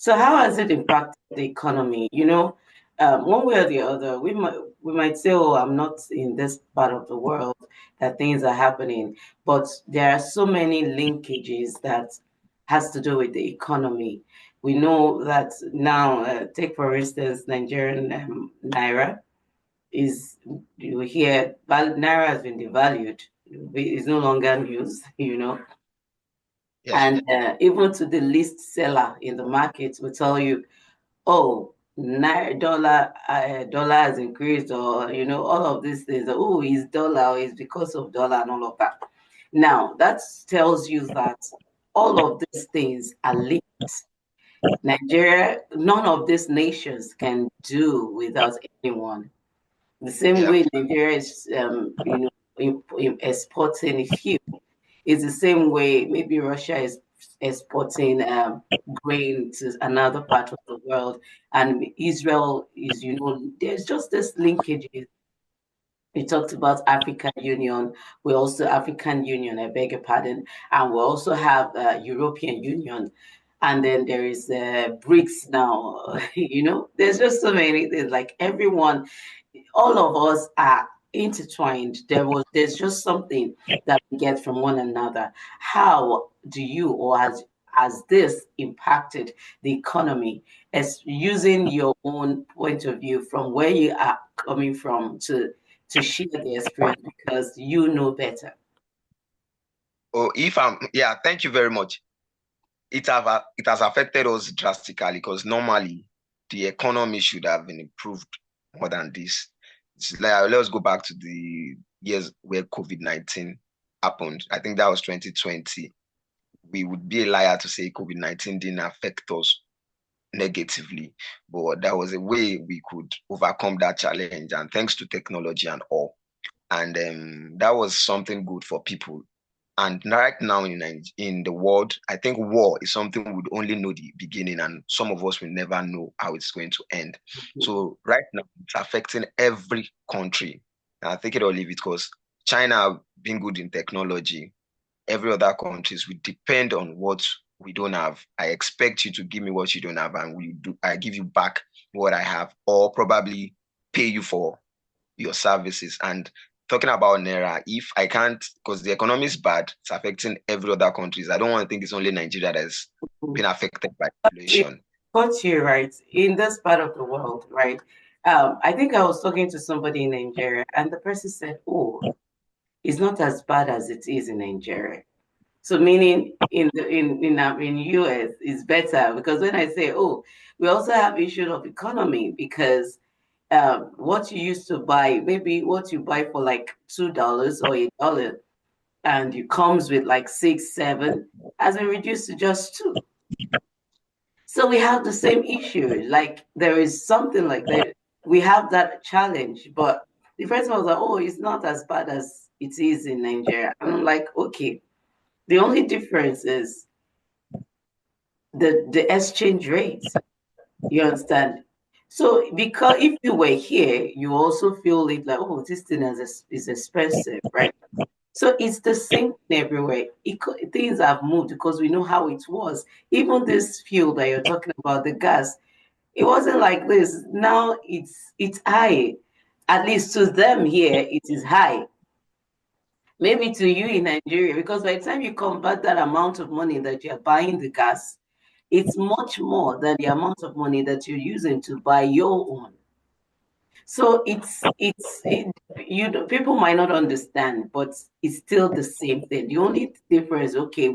So how has it impacted the economy? One way or the other, we might say, "Oh, I'm not in this part of the world that things are happening," but there are so many linkages that has to do with the economy. We know that now, take for instance, Nigerian Naira is you hear Naira has been devalued. It's no longer news. Yes. And even to the least seller in the market will tell you, oh, dollar has increased, or all of these things. Oh, it's dollar, or it's because of dollar and all of that. Now that tells you that all of these things are linked. Nigeria, none of these nations can do without anyone. The same Yeah. way Nigeria is, exporting fuel, it's the same way maybe Russia is exporting grain to another part of the world, and Israel is, there's just this linkage. We talked about African Union. We also African Union, I beg your pardon, and we also have European Union, and then there is BRICS now. There's just so many things. Like everyone, all of us are intertwined. There's just something that we get from one another. How do you, or has this impacted the economy, as using your own point of view from where you are coming from to share the experience because you know better? Oh, yeah, thank you very much. It has affected us drastically because normally the economy should have been improved more than this. It's like, let's go back to the years where COVID-19 happened. I think that was 2020. We would be a liar to say COVID-19 didn't affect us negatively, but that was a way we could overcome that challenge, and thanks to technology and all. And that was something good for people. And right now in the world, I think war is something we would only know the beginning, and some of us will never know how it's going to end. So right now, it's affecting every country. And I think it will leave it because China being good in technology, every other countries we depend on what we don't have. I expect you to give me what you don't have, and I give you back what I have, or probably pay you for your services. And talking about Naira, if I can't, because the economy is bad, it's affecting every other countries. I don't want to think it's only Nigeria that's been affected by It inflation. got you right in this part of the world, right? I think I was talking to somebody in Nigeria, and the person said, "Oh, it's not as bad as it is in Nigeria." So meaning in US is better, because when I say, oh, we also have issue of economy, because what you used to buy, maybe what you buy for like $2 or $1, and it comes with like six, seven, has been reduced to just two. So we have the same issue. Like there is something like that. We have that challenge, but the first one was like, oh, it's not as bad as it is in Nigeria. And I'm like, okay. The only difference is the exchange rate. You understand? So because if you were here, you also feel it like, oh, this thing is expensive, right? So it's the same thing everywhere. Things have moved because we know how it was. Even this fuel that you're talking about, the gas, it wasn't like this. Now it's high. At least to them here, it is high. Maybe to you in Nigeria, because by the time you convert that amount of money that you're buying the gas, it's much more than the amount of money that you're using to buy your own. So people might not understand, but it's still the same thing. The only difference, okay,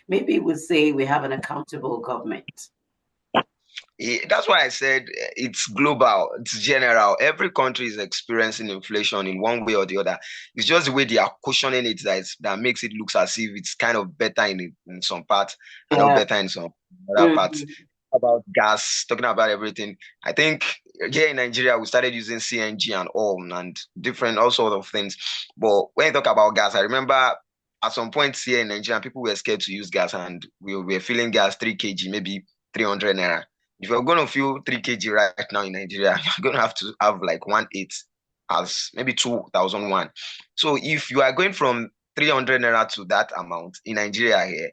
maybe we say we have an accountable government. That's why I said it's global, it's general. Every country is experiencing inflation in one way or the other. It's just the way they are cushioning it that makes it look as if it's kind of better in some parts and not Yeah. better in some other parts. Mhm. About gas, talking about everything. I think here in Nigeria, we started using CNG and all and different all sorts of things. But when you talk about gas, I remember at some point here in Nigeria, people were scared to use gas, and we were filling gas 3 kg, maybe 300 naira. If you're going to fill 3 kg right now in Nigeria, you're going to have to have like 1/8 as maybe 2001. So if you are going from 300 naira to that amount in Nigeria here,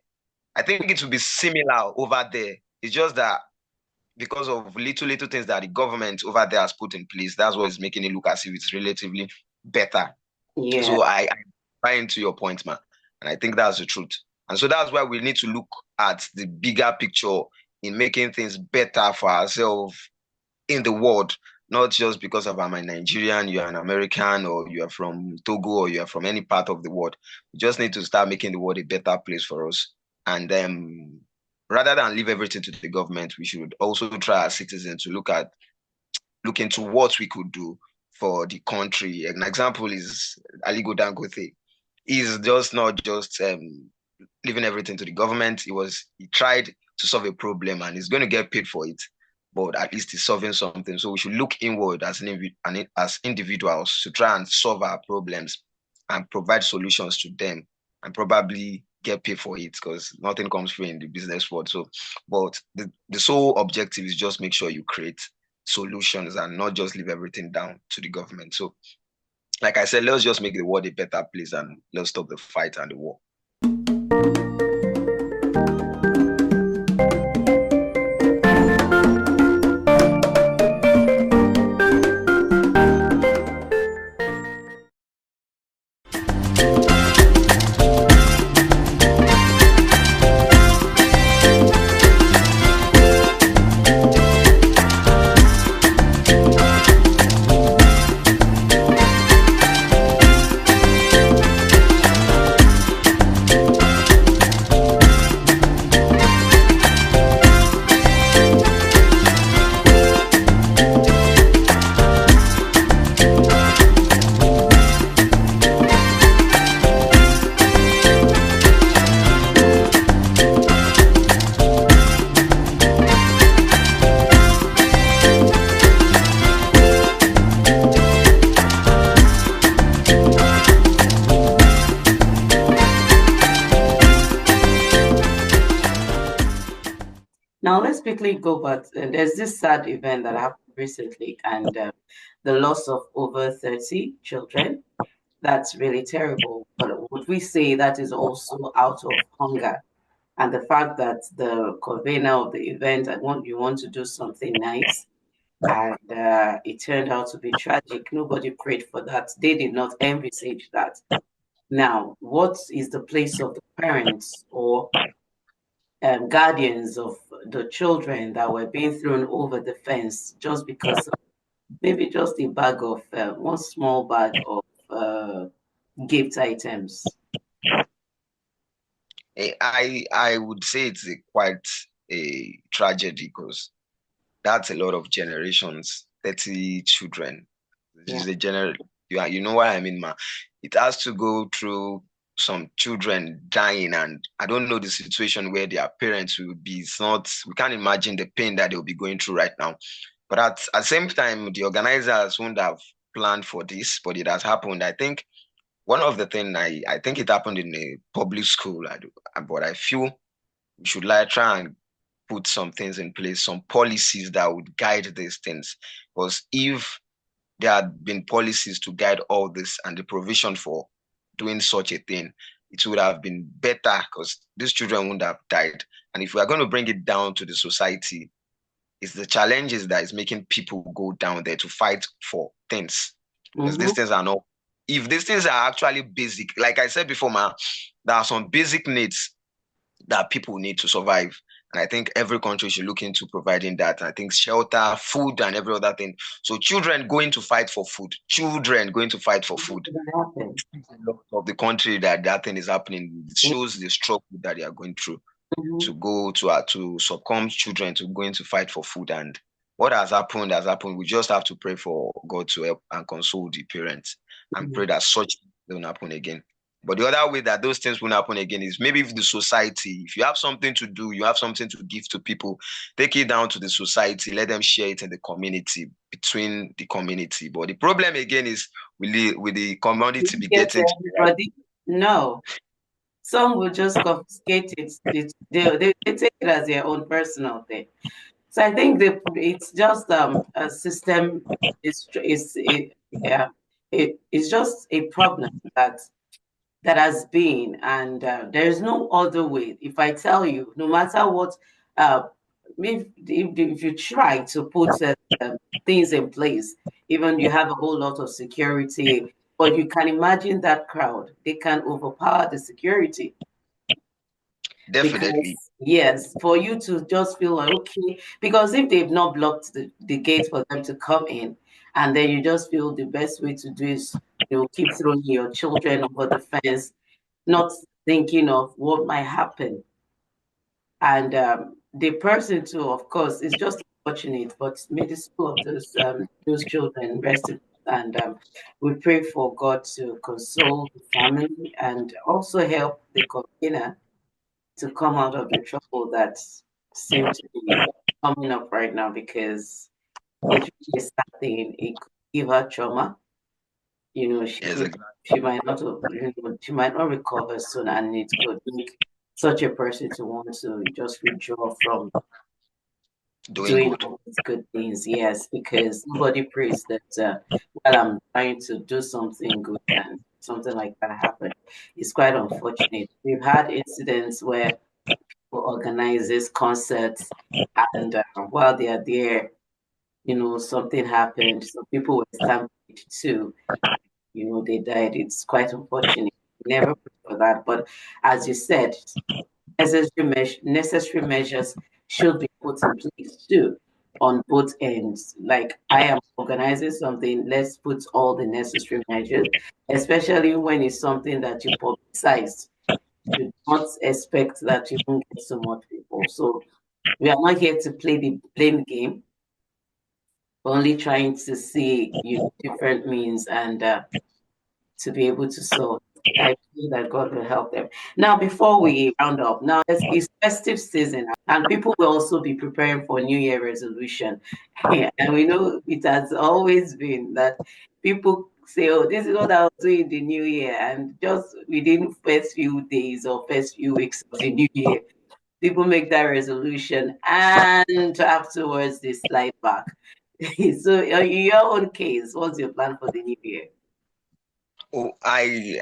I think it will be similar over there. It's just that because of little things that the government over there has put in place, that's what is making it look as if it's relatively better. Yeah. So I buy into your point, man. And I think that's the truth. And so that's why we need to look at the bigger picture in making things better for ourselves in the world, not just because of I'm a Nigerian, you're an American, or you are from Togo, or you are from any part of the world. We just need to start making the world a better place for us. And rather than leave everything to the government, we should also try as citizens to look into what we could do for the country. An example is Aligo Dangote. He's just not just leaving everything to the government. He tried to solve a problem and he's going to get paid for it. But at least he's solving something. So we should look inward as individuals to try and solve our problems and provide solutions to them and probably get paid for it because nothing comes free in the business world. So, but the sole objective is just make sure you create solutions and not just leave everything down to the government. So, like I said, let's just make the world a better place and let's stop the fight and the war. Now let's quickly go back. There's this sad event that happened recently, and the loss of over 30 children. That's really terrible. But would we say that is also out of hunger? And the fact that the convener of the event, you want to do something nice, and it turned out to be tragic. Nobody prayed for that. They did not envisage that. Now, what is the place of the parents or guardians of the children that were being thrown over the fence just because of maybe just a bag of one small bag of gift items? I would say it's quite a tragedy because that's a lot of generations, 30 children. This Yeah. is a general, you know what I mean, ma. It has to go through some children dying, and I don't know the situation where their parents will be. It's not, we can't imagine the pain that they'll be going through right now. But at the same time, the organizers wouldn't have planned for this, but it has happened. I think one of the things I think it happened in a public school, but I feel we should like try and put some things in place, some policies that would guide these things. Because if there had been policies to guide all this and the provision for doing such a thing, it would have been better because these children wouldn't have died. And if we are going to bring it down to the society, it's the challenges that is making people go down there to fight for things. Because Mm-hmm. these things are not, if these things are actually basic, like I said before, man, there are some basic needs that people need to survive. And I think every country should look into providing that. I think shelter, food, and every other thing. So children going to fight for food, children going to fight for food. Of the country that thing is happening, it shows the struggle that they are going through to go to succumb children to going to fight for food. And what has happened has happened. We just have to pray for God to help and console the parents and pray that such don't happen again. But the other way that those things won't happen again is maybe if the society, if you have something to do, you have something to give to people, take it down to the society, let them share it in the community, between the community. But the problem again is with the community be getting everybody? No. Some will just confiscate it. They take it as their own personal thing. So I think it's just a system. Yeah, it's just a problem that has been, and there is no other way. If I tell you, no matter what, uh, if you try to put things in place, even you have a whole lot of security, but you can imagine that crowd, they can overpower the security. Definitely. Because yes, for you to just feel like okay, because if they've not blocked the gate for them to come in, and then you just feel the best way to do is keep throwing your children over the fence, not thinking of what might happen. And the person too, of course, is just unfortunate, but may the soul of those children rest in peace. And we pray for God to console the family and also help the container to come out of the trouble that seem to be coming up right now, because it's really a sad thing. It could give her trauma. Yes, exactly. She might not, she might not recover soon, and it could make such a person to want to just withdraw from Doing doing good. all these good things. Yes, because nobody prays that while I'm trying to do something good and something like that happen. It's quite unfortunate. We've had incidents where organizes concerts, and while they are there, something happened. Some people were stampeded too. They died. It's quite unfortunate. Never pray for that. But as you said, necessary measures should be put in place too on both ends. Like I am organizing something, let's put all the necessary measures, especially when it's something that you publicize. You not expect that you won't get so much people. So we are not here to play the blame game. We're only trying to see different means and to be able to solve. I pray that God will help them. Now, before we round up, now it's festive season, and people will also be preparing for New Year resolution. And we know it has always been that people say, "Oh, this is what I'll do in the New Year," and just within first few days or first few weeks of the New Year, people make that resolution, and afterwards they slide back. So, in your own case, what's your plan for the New Year? Oh, I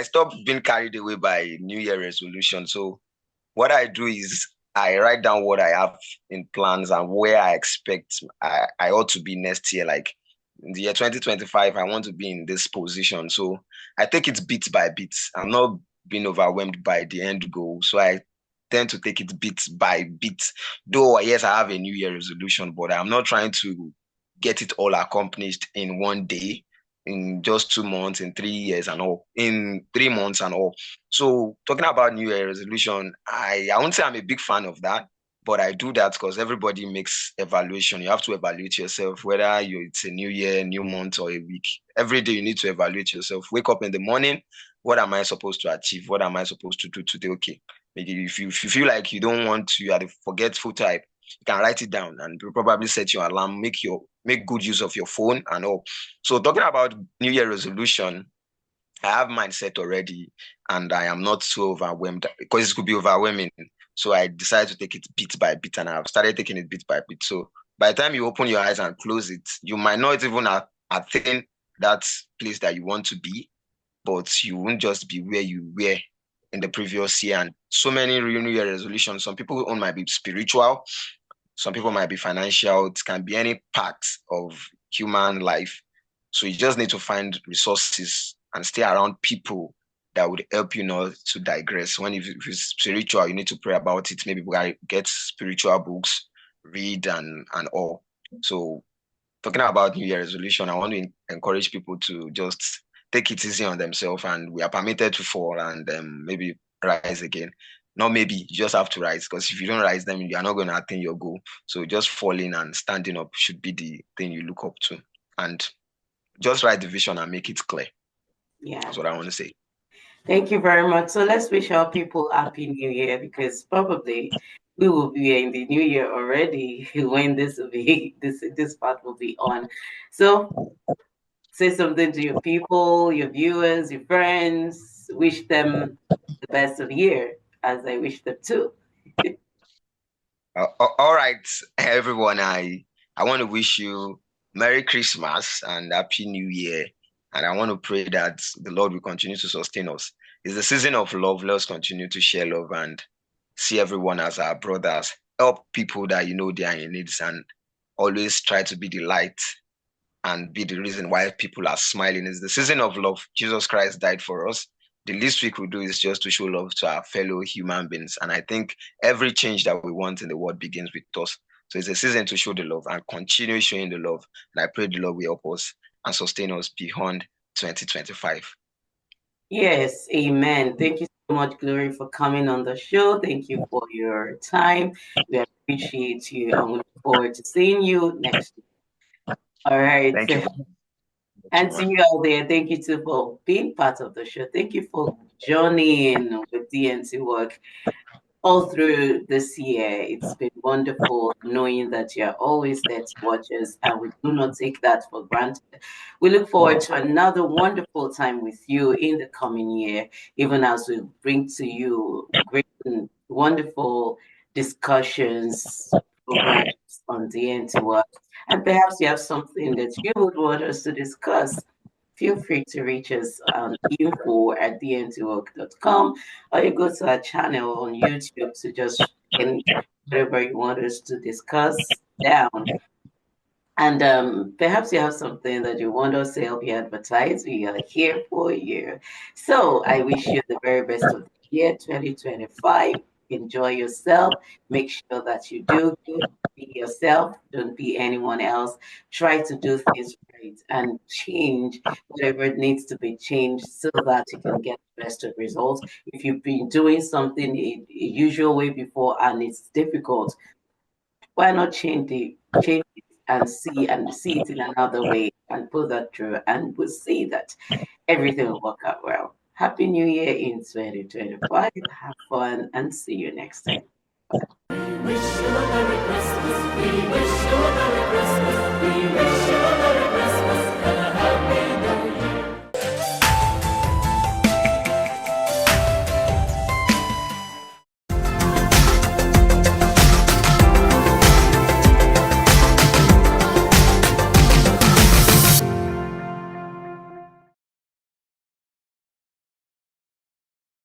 stopped being carried away by New Year resolution. So what I do is I write down what I have in plans and where I expect I ought to be next year. Like in the year 2025, I want to be in this position. So I take it bit by bit. I'm not being overwhelmed by the end goal. So I tend to take it bit by bit. Though, yes, I have a New Year resolution, but I'm not trying to get it all accomplished in one day, in just 2 months, in 3 years and all, in 3 months and all. So talking about New Year resolution, I won't say I'm a big fan of that, but I do that because everybody makes evaluation. You have to evaluate yourself, whether it's a new year, new month, or a week. Every day you need to evaluate yourself. Wake up in the morning. What am I supposed to achieve? What am I supposed to do today? Okay. Maybe if you feel like you don't want to, you are the forgetful type, you can write it down and probably set your alarm, make good use of your phone and all. So talking about New Year resolution, I have mine set already, and I am not so overwhelmed because it could be overwhelming. So I decided to take it bit by bit, and I've started taking it bit by bit. So by the time you open your eyes and close it, you might not even attain that place that you want to be, but you won't just be where you were in the previous year. And so many New Year resolutions. Some people own might be spiritual, some people might be financial. It can be any part of human life. So you just need to find resources and stay around people that would help you not to digress. If it's spiritual, you need to pray about it. Maybe get spiritual books, read and all. So talking about New Year resolution, I want to encourage people to just take it easy on themselves, and we are permitted to fall and maybe rise again. Not maybe, you just have to rise, because if you don't rise, then you are not going to attain your goal. So just falling and standing up should be the thing you look up to. And just write the vision and make it clear. Yeah. That's what I want to say. Thank you very much. So let's wish our people Happy New Year, because probably we will be in the new year already when this will be this part will be on. So say something to your people, your viewers, your friends. Wish them the best of the year, as I wish them too. All right, everyone. I want to wish you Merry Christmas and Happy New Year. And I want to pray that the Lord will continue to sustain us. It's the season of love. Let's continue to share love and see everyone as our brothers. help people that you know they are in needs, and always try to be the light and be the reason why people are smiling. It's the season of love. Jesus Christ died for us. The least we could do is just to show love to our fellow human beings. And I think every change that we want in the world begins with us. So it's a season to show the love and continue showing the love. And I pray the Lord will help us and sustain us beyond 2025. Yes, amen. Thank you so much, Glory, for coming on the show. Thank you for your time. We appreciate you and we look forward to seeing you next week. All right. Thank you much, And to Mama. you out there, thank you too for being part of the show. Thank you for joining with DNTWOK all through this year. It's been wonderful knowing that you're always there to watch us, and we do not take that for granted. We look forward to another wonderful time with you in the coming year, even as we bring to you great and wonderful discussions, programs on DNTWOK. And perhaps you have something that you would want us to discuss. Feel free to reach us on info@dntwok.com, or you go to our channel on YouTube to just and whatever you want us to discuss down. And perhaps you have something that you want us to help you advertise. We are here for you. So I wish you the very best of the year 2025. Enjoy yourself. Make sure that you do good. Be yourself. Don't be anyone else. Try to do things right and change whatever it needs to be changed so that you can get the best of results. If you've been doing something a usual way before and it's difficult, why not change it and see it in another way and put that through, and we'll see that everything will work out well. Happy New Year in 2025. Have fun and see you next time. Bye. Wish you a Merry Christmas. We wish you a Merry Christmas. We wish you a Merry Christmas.